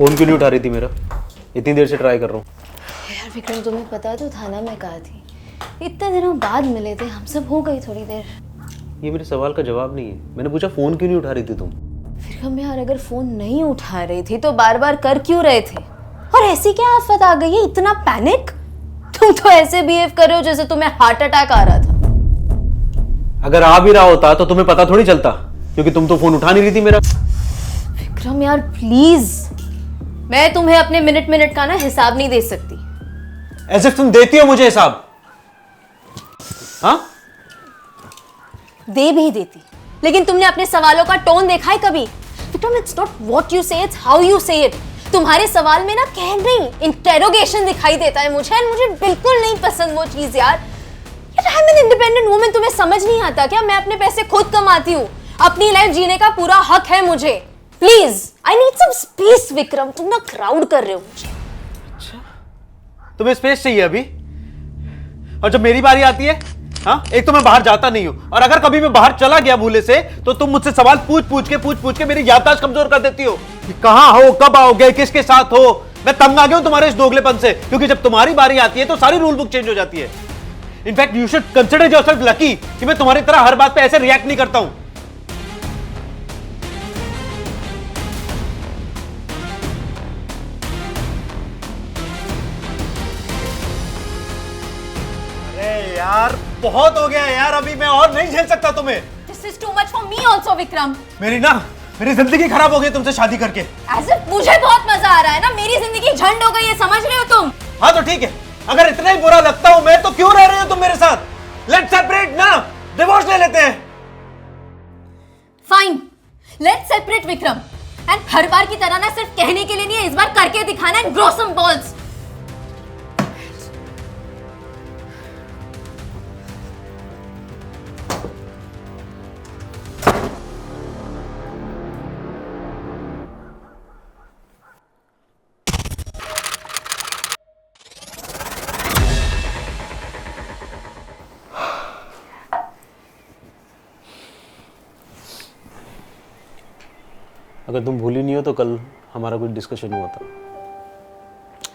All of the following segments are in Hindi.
फोन क्यों नहीं उठा रही थी मेरा? इतनी देर से ट्राई कर रहा हूँ। यार विक्रम, तुम्हें पता तो था ना मैं कहा थी। इतने दिनों बाद मिले थे हम, सब हो गई थोड़ी देर। ये मेरे सवाल का जवाब नहीं है। मैंने पूछा फोन क्यों नहीं उठा रही थी तुम? विक्रम यार, अगर फोन नहीं उठा रही थी तो बार बार कर क्यों रहे थे? और ऐसी क्या आफत आ गई है, इतना पैनिक? तुम तो ऐसे बिहेव कर रहे हो जैसे तुम्हें हार्ट अटैक आ रहा था। अगर आ भी रहा होता तो तुम्हें पता थोड़ी चलता, क्योंकि तुम तो फोन उठा नहीं रही थी मेरा। विक्रम यार प्लीज, मैं तुम्हें अपने मिनट मिनट का ना हिसाब नहीं दे सकती। ऐसे तुम देती हो मुझे हिसाब? हाँ, दे भी देती, लेकिन तुमने अपने सवालों का टोन देखा है कभी? Vikram, it's not what you से, इट्स हाउ यू से इट। तुम्हारे सवाल में ना कह नहीं, इंटेरोगेशन दिखाई देता है मुझे, और मुझे बिल्कुल नहीं पसंद वो चीज यार। I am an independent woman, तुम्हें समझ नहीं आता क्या? मैं अपने पैसे खुद कमाती हूँ, अपनी लाइफ जीने का पूरा हक है मुझे। Please, I need some space Vikram, तुम ना क्राउड कर रहे हो मुझे। अच्छा, तुम्हें स्पेस चाहिए अभी? और जब मेरी बारी आती है, हाँ, एक तो मैं बाहर जाता नहीं हूं, और अगर कभी मैं बाहर चला गया भूले से, तो तुम मुझसे सवाल पूछ पूछ के मेरी याददाश्त कमजोर कर देती हो कि कहां हो, कब आओगे, किसके साथ हो। मैं तंग आ गया हूं तुम्हारे इस दोगलेपन से, क्योंकि जब तुम्हारी बारी आती है तो सारी रूल बुक चेंज हो जाती है। In fact you should consider yourself lucky कि मैं तुम्हारी तरह हर बात पे ऐसे रिएक्ट नहीं करता हूं। अरे यार, बहुत हो गया यार, अभी मैं और नहीं झेल सकता तुम्हें। This is too much for me also, Vikram. मेरी जिंदगी खराब हो गई तुमसे शादी करके। As if मुझे बहुत मजा आ रहा है ना, मेरी जिंदगी झंड हो गई है, समझ रहे हो तुम? हाँ तो ठीक है, अगर इतना ही बुरा लगता हूं मैं, तो क्यों रह रहे हो तुम मेरे साथ? लेट्स सेपरेट ना, डिवोर्स ले लेते हैं। Fine, let's separate Vikram. And हर बार की तरह ना सिर्फ कहने के लिए नहीं है, इस बार करके दिखाना है। Grow some balls। अगर तुम भूली नहीं हो तो कल हमारा कुछ डिस्कशन हुआ था।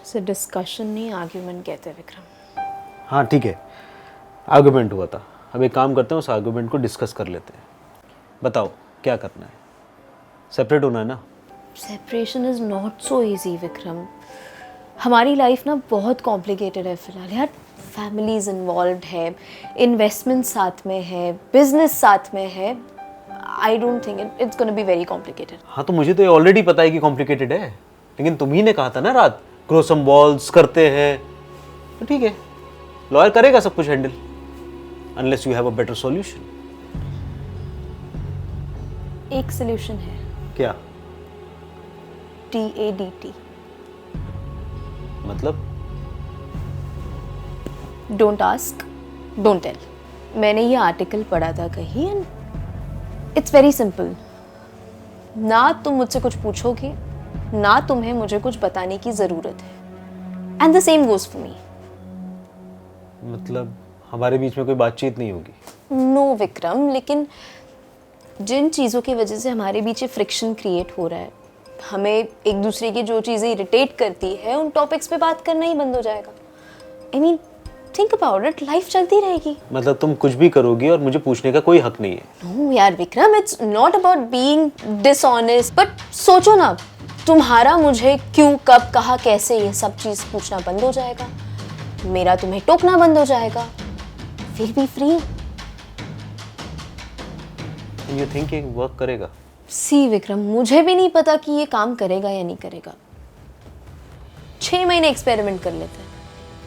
से डिस्कशन नहीं, आर्ग्यूमेंट कहते हैं विक्रम। हाँ ठीक है, आर्गुमेंट हुआ था। अब एक काम करते हैं, उस आर्गुमेंट को डिस्कस कर लेते हैं। बताओ क्या करना है? सेपरेट होना है ना? Separation is not so easy Vikram. हमारी लाइफ ना बहुत कॉम्प्लिकेटेड है फिलहाल यार। फैमिलीज इन्वॉल्व है, इन्वेस्टमेंट साथ में है, बिजनेस साथ में है। I don't think it's gonna be very complicated. हाँ तो मुझे तो ऑलरेडी पता है कि कॉम्प्लिकेटेड है, लेकिन तुम ही ने कहा था ना रात, ग्रो सम बॉल्स करते हैं। तो ठीक है, लॉयर करेगा सब कुछ handle, unless you have a better solution. एक सॉल्यूशन है। क्या? TADT। मतलब? Don't ask, don't tell. मैंने ये आर्टिकल पढ़ा था कहीं, एंड इट्स वेरी सिंपल। ना तुम मुझसे कुछ पूछोगे, ना तुम्हें मुझे कुछ बताने की जरूरत है। And the same goes for me. मतलब हमारे बीच में कोई बातचीत नहीं होगी? नो विक्रम, लेकिन जिन चीज़ों की वजह से हमारे बीच ये फ्रिक्शन क्रिएट हो रहा है, हमें एक दूसरे की जो चीज़ें इरिटेट करती है, उन टॉपिक्स पे बात करना ही बंद हो जाएगा। I mean think about it, life चलती रहेगी। मतलब तुम कुछ भी करोगी और मुझे पूछने का कोई हक नहीं है? नो यार Vikram, it's not about being dishonest, but सोचो ना, तुम्हारा मुझे क्यों, कब, कहाँ, कैसे, ये सब चीज़ पूछना बंद हो जाएगा। मेरा तुम्हें टोकना बंद हो जाएगा। Will be free. You think ये वर्क करेगा? सी विक्रम, मुझे भी नहीं पता कि ये काम करेगा या नहीं करेगा। 6 महीने एक्सपेरिमेंट कर लेते हैं,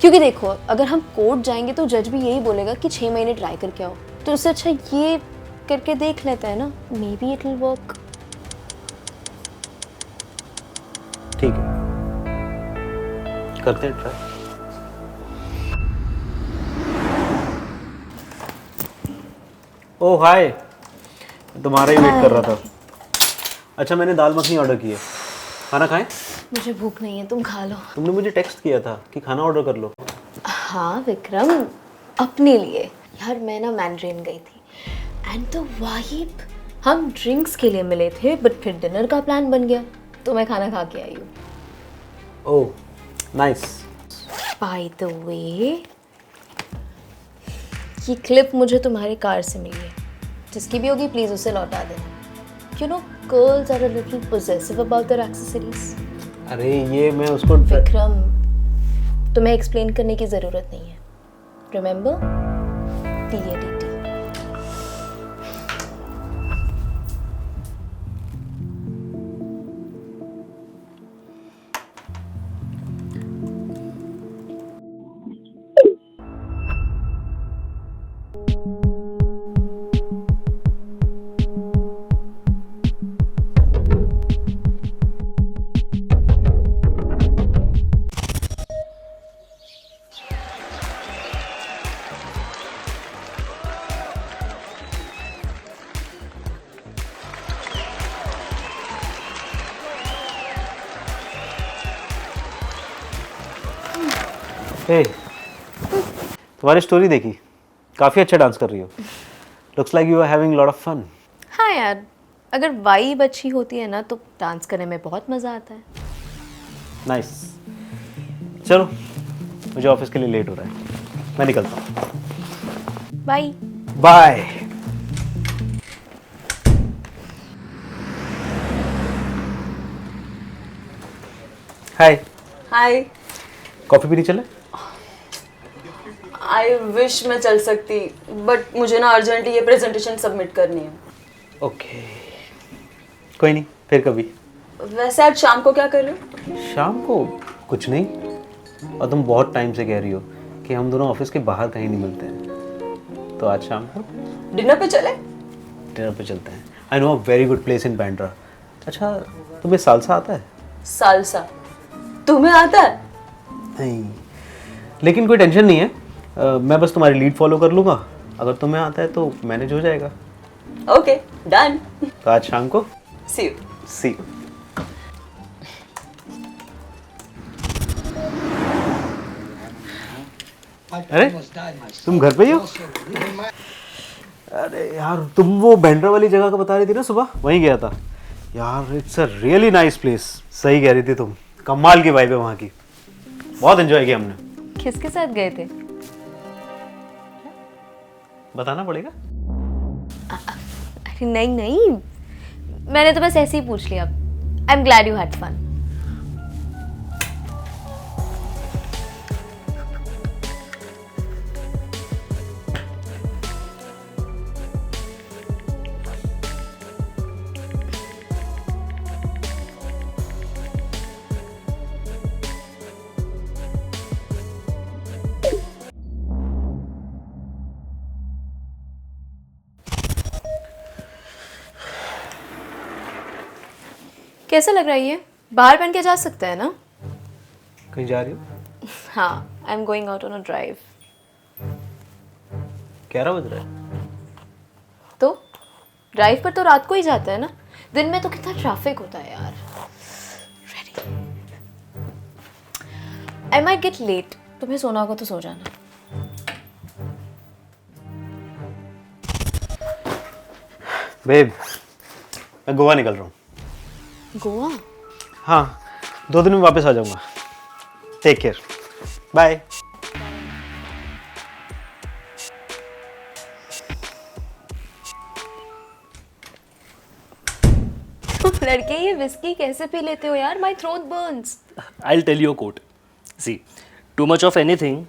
क्योंकि देखो अगर हम कोर्ट जाएंगे तो जज भी यही बोलेगा कि 6 महीने ट्राई करके आओ। तो उससे अच्छा ये करके देख लेते हैं ना, may be it will work. ठीक है, करते हैं ट्राई। ओह हाय, तुम्हारा ही वेट कर रहा था। अच्छा, मैंने दाल मखनी ऑर्डर की है, खाना खाएं? मुझे भूख नहीं है, तुम खा लो। तुमने मुझे टेक्स्ट किया था कि खाना ऑर्डर कर लो। हाँ विक्रम, अपने लिए यार। मैं ना मैंड्रिन गई थी, एंड द वाइब, हम ड्रिंक्स के लिए मिले थे, बट फिर डिनर का प्लान बन गया, तो मैं खाना खा के आई हूँ। Oh nice. By the way, ये क्लिप मुझे तुम्हारी कार से मिली है, जिसकी भी होगी प्लीज उसे लौटा देना। You know girls are a little possessive about their accessories. अरे ये मैं उसको विक्रम, तुम्हें एक्सप्लेन करने की जरूरत नहीं है। Remember DADT। हे, तुम्हारी स्टोरी देखी, काफी अच्छा डांस कर रही हो। Looks like you are having lot of fun. हाँ यार, अगर वाइब अच्छी होती है ना तो डांस करने में बहुत मजा आता है। नाइस। चलो, मुझे ऑफिस के लिए लेट हो रहा है, मैं निकलता हूँ। बाय। बाय। हाय। हाय। कॉफी पीने चले? आई विश मैं चल सकती, बट मुझे ना अर्जेंटली ये प्रेजेंटेशन सबमिट करनी है। ओके, कोई नहीं, फिर कभी। वैसे आज शाम को क्या कर रहे हो? शाम को कुछ नहीं, और तुम बहुत टाइम से कह रही हो कि हम दोनों ऑफिस के बाहर कहीं नहीं मिलते हैं, तो आज शाम को डिनर पे चले? डिनर पे चलते हैं। I know a very good place in Bandra. अच्छा, तुम्हें सालसा आता है? सालसा तुम्हें आता है? नहीं, लेकिन कोई टेंशन नहीं है। मैं बस तुम्हारी लीड फॉलो कर लूँगा, अगर तुम्हें आता है तो मैनेज हो जाएगा। Okay done. तो आज शाम को सी यू। C you. अरे तुम घर पे ही हो? अरे यार, तुम वो बैंड्रा वाली जगह का बता रही थी ना, सुबह वहीं गया था यार। It's a really nice place. सही कह रही थी तुम, कमाल की वाइब है वहाँ की, बहुत एंजॉय किया हमने। किसके साथ गए थे? बताना पड़ेगा? अरे नहीं नहीं, मैंने तो बस ऐसे ही पूछ लिया। I am glad you had fun. कैसा लग रहा है ये? बाहर पहन के जा सकता है ना? कहीं जा रही हो? हाँ, I am going out on a drive. 11 बज रहा है। तो ड्राइव पर तो रात को ही जाता है ना, दिन में तो कितना ट्रैफिक होता है यार। Ready. I might get late, तुम्हें सोना होगा तो सो जाना। बेब, मैं गोवा निकल रहा हूँ। गोवा? हाँ, 2 दिन में वापस आ जाऊंगा। Take care, bye. लड़के ये विस्की कैसे पी लेते हो यार? My throat burns. I'll tell you a quote. See, too much of anything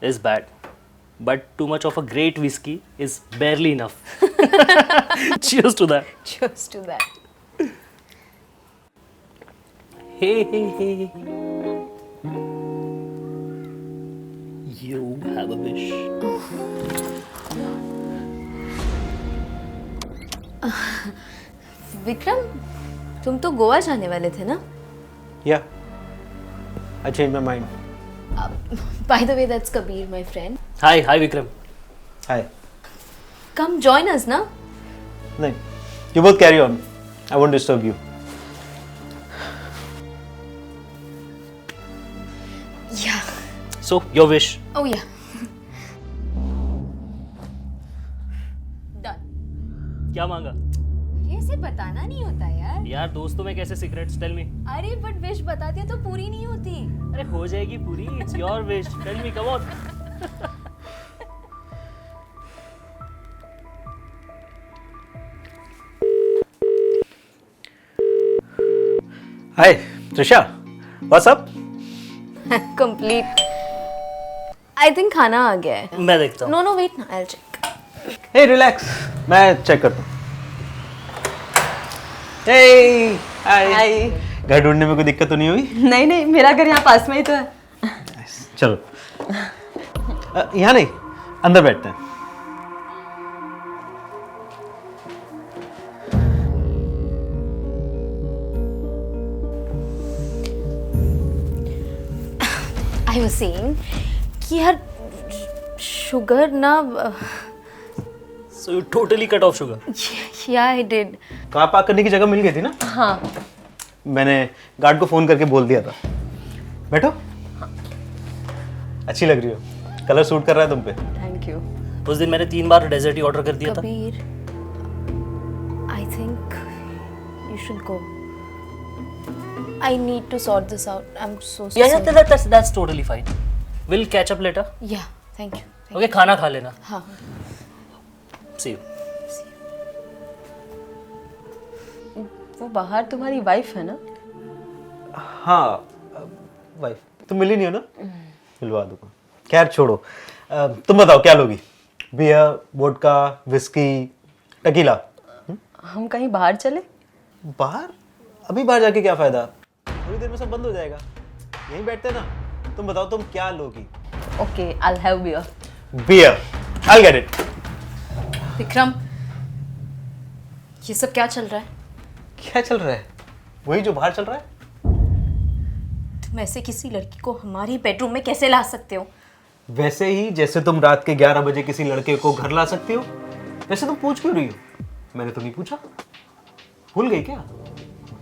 is bad, but too much of a great whiskey is barely enough. Cheers to that. Cheers to that. Hey, hey, hey. You have a wish. Vikram, तुम तो गोवा जाने वाले थे ना? Yeah, I changed my mind. By the way, that's Kabir, my friend. Hi, Vikram. Hi. Come join us, na? नहीं, you both carry on. I won't disturb you. Yeah. So, your wish. Oh yeah. Done. क्या मांगा? ये सिर्फ बताना नहीं होता यार। यार दोस्तों में कैसे सीक्रेट्स, टेल मी। अरे बट विश बताती है तो पूरी नहीं होती। अरे हो जाएगी पूरी, it's your wish, tell me, come on. Hi Trisha, what's up? Complete. I think खाना आ गया है। मैं देखता हूँ। नो नो वेट ना, I will check. Hey relax, मैं चेक करता हूँ। हे हाय। हाय। घर ढूंढने में कोई दिक्कत तो नहीं हुई? नहीं नहीं, मेरा घर यहाँ पास में ही तो है। चलो यहाँ नहीं, अंदर बैठते हैं। आई वाज सेइंग कि यार शुगर ना So you totally cut off sugar. या आई डिड। कार पार्क करने की जगह मिल गई थी ना? हाँ। मैंने गार्ड को फोन करके बोल दिया था। बैठो। अच्छी लग रही हो, कलर सूट कर रहा है तुम पे। Thank you. उस दिन मैंने 3 बार डेजर्ट ही ऑर्डर कर दिया था। Kabir, I think you should go. I need to sort this out. I am so Yeah, that's totally fine. We'll catch up later. Yeah thank you. Okay, खाना खा लेना। हाँ See you. वो बाहर तुम्हारी वाइफ है ना? हाँ वाइफ, तुम मिली नहीं हो ना? मिलवा दूंगा। खैर छोड़ो, तुम बताओ क्या लोगी? Beer, vodka, whisky, tequila? हम कहीं बाहर चले? बाहर? अभी बाहर जाके क्या फायदा? थोड़ी देर में सब बंद हो जाएगा। यहीं बैठते ना। तुम बताओ तुम क्या लोगी? Okay, I'll have beer. Beer, I'll get it. Vikram, ये सब क्या चल रहा है? क्या चल रहा है? वही जो बाहर चल रहा है। तुम ऐसे किसी लड़की को हमारी बेडरूम में कैसे ला सकते हो? वैसे ही जैसे तुम रात के 11 बजे किसी लड़के को घर ला सकते हो, वैसे तुम पूछ क्यों रही हो? मैंने तो नहीं पूछा। भूल गई क्या?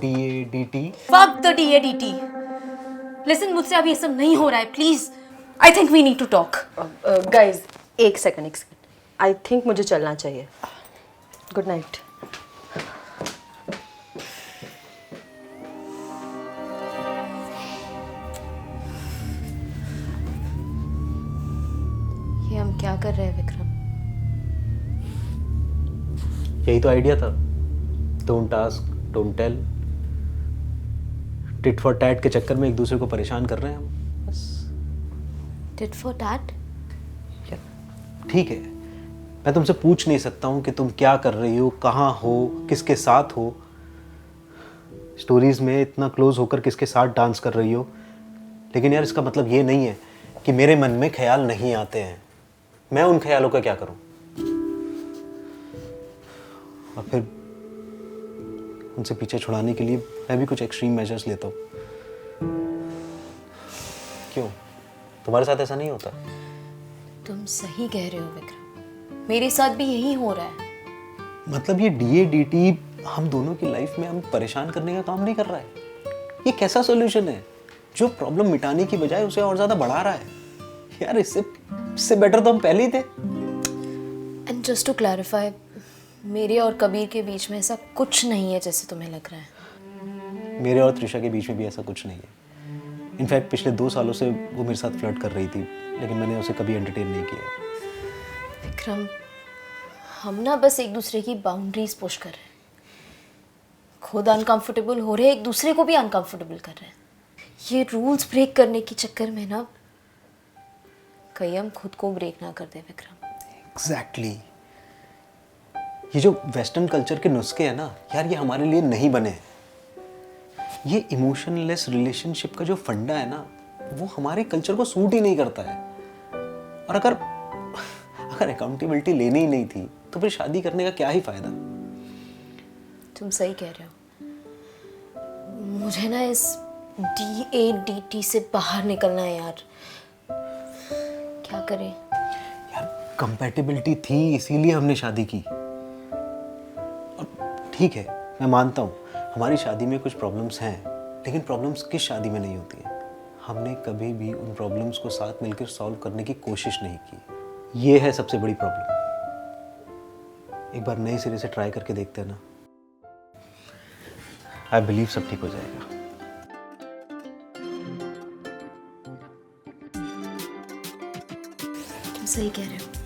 DADT। Fuck the DADT. Listen, मुझसे अब ये सब नहीं हो रहा है, please. I think we need to talk. Guys, एक सेकंड। आई थिंक मुझे चलना चाहिए। Good night. ये हम क्या कर रहे हैं विक्रम? यही तो आइडिया था। Don't ask, don't tell. Tit for tat के चक्कर में एक दूसरे को परेशान कर रहे हैं हम, बस। Tit for tat? ठीक है, मैं तुमसे पूछ नहीं सकता हूं कि तुम क्या कर रही हो, कहाँ हो, किसके साथ हो, स्टोरीज में इतना क्लोज होकर किसके साथ डांस कर रही हो। लेकिन यार इसका मतलब ये नहीं है कि मेरे मन में ख्याल नहीं आते हैं। मैं उन ख्यालों का क्या करूं? और फिर उनसे पीछे छुड़ाने के लिए मैं भी कुछ एक्सट्रीम मेजर्स लेता हूं। क्यों, तुम्हारे साथ ऐसा नहीं होता? तुम सही कह रहे हो विक्रम, मेरे साथ भी यही हो रहा है। मतलब ये DADT हम दोनों की लाइफ में हम परेशान करने का काम नहीं कर रहा है। ये कैसा सॉल्यूशन है जो प्रॉब्लम मिटाने की बजाय उसे और ज्यादा बढ़ा रहा है? यार इससे बेटर तो हम पहले ही थे। एंड जस्ट टू क्लैरिफाई, मेरे और कबीर के बीच में ऐसा कुछ नहीं है जैसे तुम्हें लग रहा है। मेरे और त्रिशा के बीच में भी ऐसा कुछ नहीं है। इनफैक्ट पिछले 2 सालों से वो मेरे साथ फ्लर्ट कर रही थी, लेकिन मैंने उसे कभी एंटरटेन नहीं किया। विक्रम, हम ना बस एक दूसरे की बाउंड्रीज पुश कर रहे हैं। खुद अनकंफर्टेबल हो रहे हैं, एक दूसरे को भी अनकंफर्टेबल कर रहे हैं। ये रूल्स ब्रेक करने के चक्कर में ना कहीं हम खुद को ब्रेक ना कर दे विक्रम। एग्जैक्टली। ये जो वेस्टर्न कल्चर के नुस्खे हैं ना यार, ये हमारे लिए नहीं बने हैं। ये इमोशनलेस रिलेशनशिप का जो फंडा है ना, वो हमारे कल्चर को सूट ही नहीं करता है। और अगर अकाउंटेबिलिटी लेनी ही नहीं थी तो फिर शादी करने का क्या ही फायदा? तुम सही कह रहे हो। मुझे ना इस DADT से बाहर निकलना है यार। क्या करें? यार कंपैटिबिलिटी थी, इसीलिए हमने शादी की। और ठीक है, मैं मानता हूँ हमारी शादी में कुछ प्रॉब्लम्स हैं, लेकिन प्रॉब्लम्स किस शादी में नहीं होती हैं? हमने कभी भी उन प्रॉब्लम्स को साथ मिलकर सॉल्व करने की कोशिश नहीं की। ये है सबसे बड़ी प्रॉब्लम। एक बार नए सिरे से ट्राई करके देखते हैं ना। आई बिलीव सब ठीक हो जाएगा। तुम सही कह रहे हो।